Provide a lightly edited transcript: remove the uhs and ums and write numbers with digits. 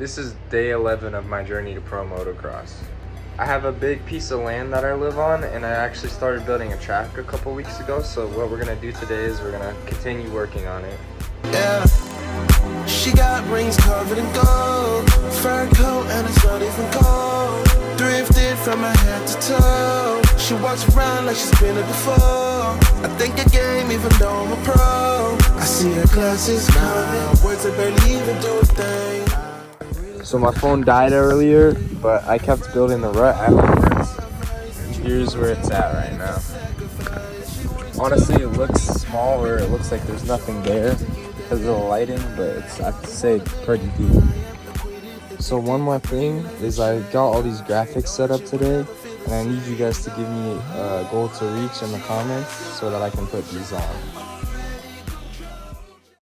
This is day 11 of my journey to pro motocross. I have a big piece of land that I live on, and I actually started building a track a couple weeks ago. So what we're gonna do today is we're gonna continue working on it. Yeah, she got rings covered in gold, fur coat and it's not even cold. Thrifted from her head to toe. She walks around like she's been it before. I think a game even though I'm a pro. I see her glasses now, words that barely even do a thing. So my phone died earlier, but I kept building the rut afterwards. Here's where it's at right now. Honestly, it looks small, or it looks like there's nothing there because of the lighting, but it's, I have to say, pretty deep. So one more thing is I got all these graphics set up today, and I need you guys to give me a goal to reach in the comments so that I can put these on.